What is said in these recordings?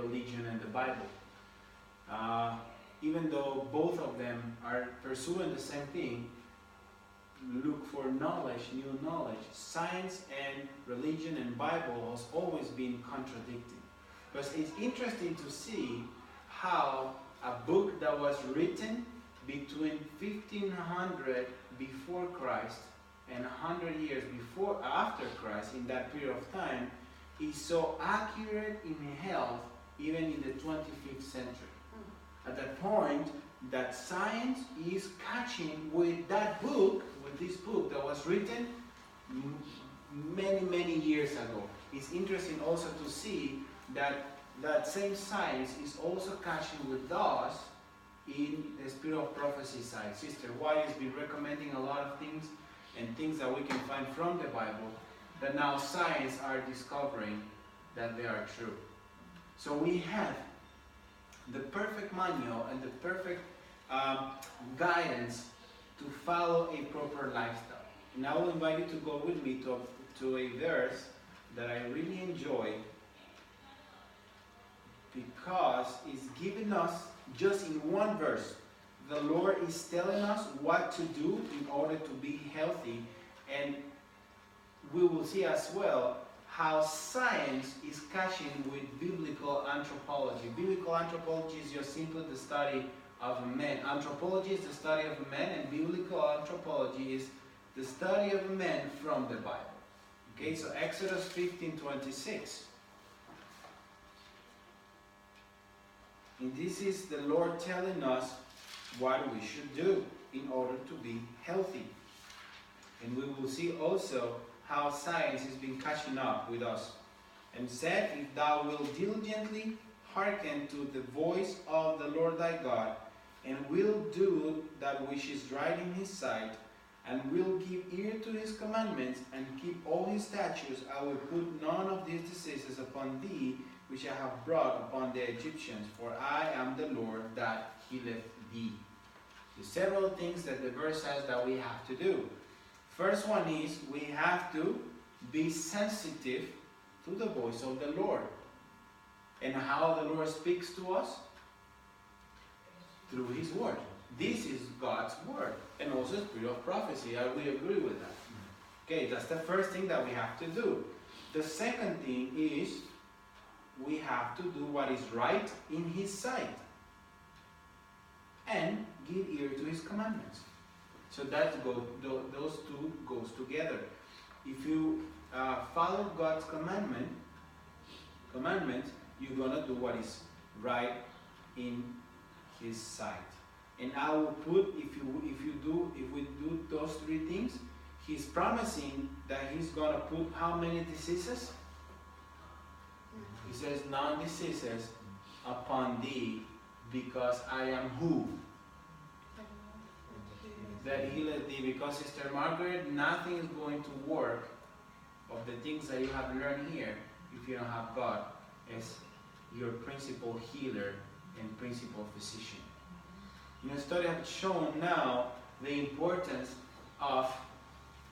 religion and the Bible. Even though both of them are pursuing the same thing, look for knowledge, new knowledge. Science and religion and Bible has always been contradicting. But it's interesting to see how a book that was written between 1500 before Christ and 100 years after Christ, in that period of time, is so accurate in health even in the 25th century. At that point, that science is catching with that book, with this book that was written many years ago. It's interesting also to see that that same science is also catching with us in the spirit of prophecy side. Sister White has been recommending a lot of things and things that we can find from the Bible that now science are discovering that they are true. So we have the perfect manual and the perfect guidance to follow a proper lifestyle. And I will invite you to go with me to a verse that I really enjoy, because it's given us, just in one verse, the Lord is telling us what to do in order to be healthy. And we will see as well how science is catching with biblical anthropology. Biblical anthropology is just simply the study of man. Anthropology is the study of man, and biblical anthropology is the study of man from the Bible. Okay, so Exodus 15:26. And this is the Lord telling us what we should do in order to be healthy. And we will see also how science has been catching up with us. And said, if thou wilt diligently hearken to the voice of the Lord thy God, and will do that which is right in his sight, and will give ear to his commandments, and keep all his statutes, I will put none of these diseases upon thee, which I have brought upon the Egyptians, for I am the Lord that healeth thee. There's several things that the verse says that we have to do. First one is we have to be sensitive to the voice of the Lord. And how the Lord speaks to us? Through his word. This is God's word. And also the spirit of prophecy. We agree with that. Okay, that's the first thing that we have to do. The second thing is we have to do what is right in his sight. And give ear to his commandments. So those two goes together. If you follow God's commandments, you're gonna do what is right in his sight. And I will put, if we do those three things, he's promising that he's gonna put how many diseases? He says, none diseases upon thee, because I am who? That healeth thee. Because, Sister Margaret, nothing is going to work of the things that you have learned here if you don't have God as your principal healer and principal physician. You know, study has shown now the importance of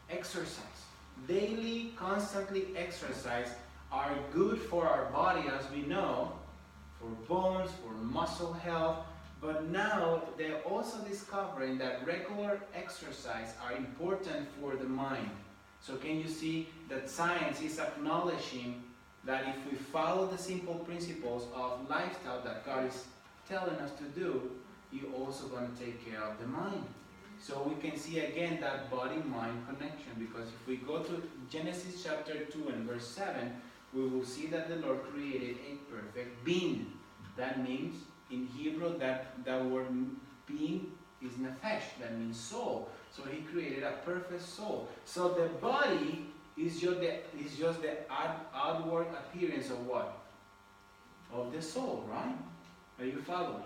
exercise. Daily, constantly exercise are good for our body, as we know, for bones, for muscle health. But now they're also discovering that regular exercise are important for the mind. So can you see that science is acknowledging that if we follow the simple principles of lifestyle that God is telling us to do, you're also going to take care of the mind. So we can see again that body-mind connection, because if we go to Genesis chapter 2 and verse 7, we will see that the Lord created a perfect being. That means, in Hebrew, that word being is nefesh, that means soul. So he created a perfect soul. So the body is just the outward appearance of what? Of the soul, right? Are you following?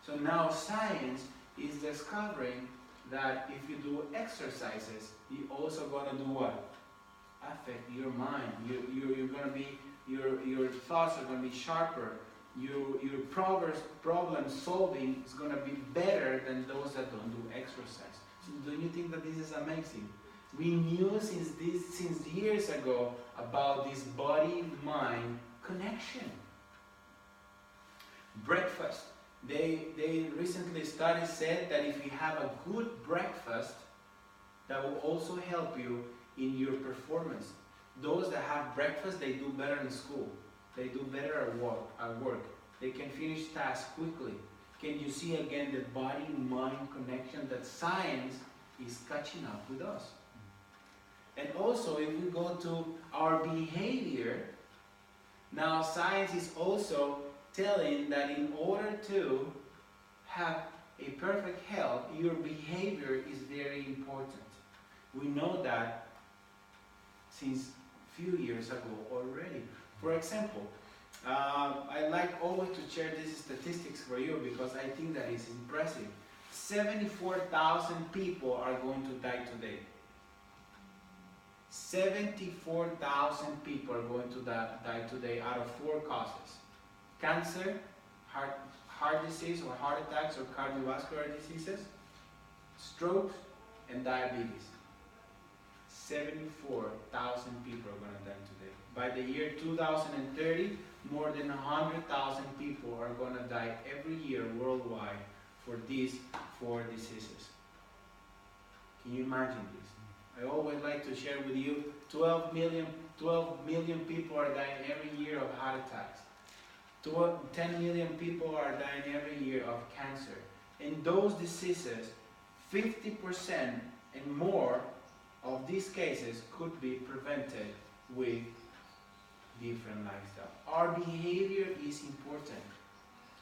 So now science is discovering that if you do exercises, you're also going to do what? Affect your mind. You're going to be, your thoughts are going to be sharper. Your problem solving is going to be better than those that don't do exercise. So don't you think that this is amazing? We knew since years ago about this body-mind connection. Breakfast. They recently studies said that if you have a good breakfast, that will also help you in your performance. Those that have breakfast, they do better in school. They do better at work. They can finish tasks quickly. Can you see again the body-mind connection that science is catching up with us? And also, if we go to our behavior, now science is also telling that in order to have a perfect health, your behavior is very important. We know that since few years ago already. For example, I like always to share these statistics for you because I think that is impressive. 74,000 people are going to die today. 74,000 people are going to die today out of 4 causes. Cancer, heart disease or heart attacks or cardiovascular diseases, strokes, and diabetes. 74,000 people are going to die today. By the year 2030, more than 100,000 people are going to die every year worldwide for these 4 diseases. Can you imagine this? I always like to share with you 12 million people are dying every year of heart attacks. 10 million people are dying every year of cancer. And those diseases, 50% and more of these cases could be prevented with different lifestyle. Our behavior is important.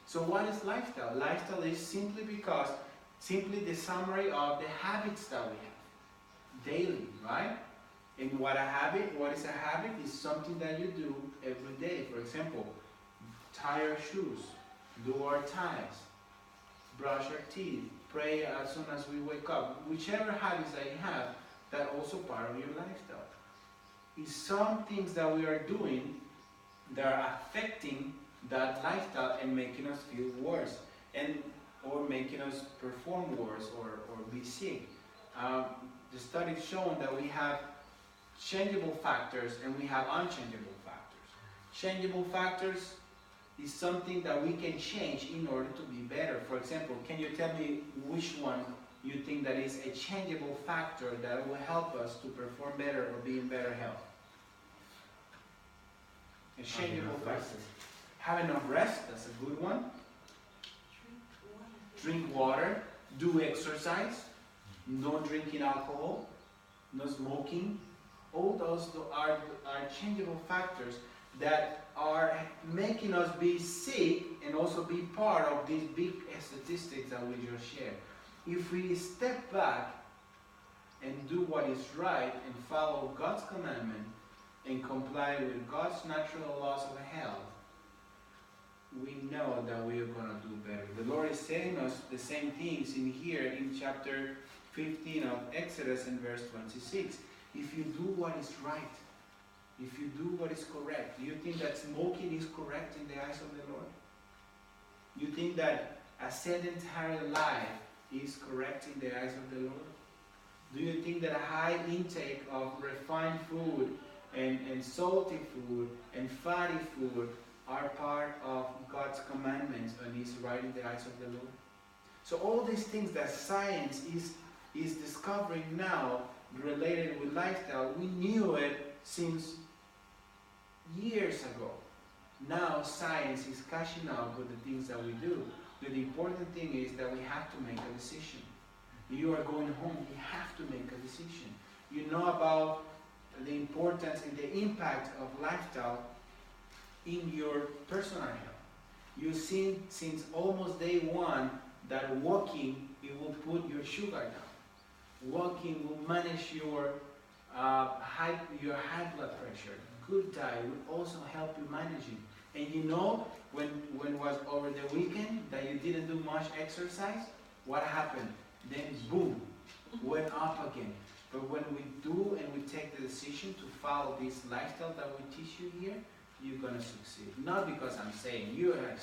So what is lifestyle? Lifestyle is simply the summary of the habits that we have daily, right? And what is a habit is something that you do every day. For example, tie our shoes, do our ties, brush our teeth, pray as soon as we wake up. Whichever habits that you have, that's also part of your lifestyle. It's some things that we are doing that are affecting that lifestyle and making us feel worse, or making us perform worse or be sick. The studies shown that we have changeable factors and we have unchangeable factors. Changeable factors is something that we can change in order to be better. For example, can you tell me which one you think that is a changeable factor that will help us to perform better or be in better health? A changeable factor. Have enough rest, that's a good one. Drink water. Do exercise. No drinking alcohol. No smoking. All those are changeable factors that are making us be sick and also be part of these big statistics that we just shared. If we step back and do what is right and follow God's commandment and comply with God's natural laws of health, we know that we are going to do better. The Lord is telling us the same things in here in chapter 15 of Exodus and verse 26. If you do what is right, if you do what is correct, do you think that smoking is correct in the eyes of the Lord? You think that a sedentary life is correct in the eyes of the Lord? Do you think that a high intake of refined food and salty food and fatty food are part of God's commandments and is right in the eyes of the Lord? So all these things that science is discovering now related with lifestyle, we knew it since years ago. Now science is catching up with the things that we do. But the important thing is that we have to make a decision. You are going home, you have to make a decision. You know about the importance and the impact of lifestyle in your personal health. You've seen since almost day one that walking, it will put your sugar down. Walking will manage your high blood pressure. Good diet will also help you manage it. And you know, when was over the weekend that you didn't do much exercise, what happened? Then boom, went up again. But when we do and we take the decision to follow this lifestyle that we teach you here, you're going to succeed. Not because I'm saying you are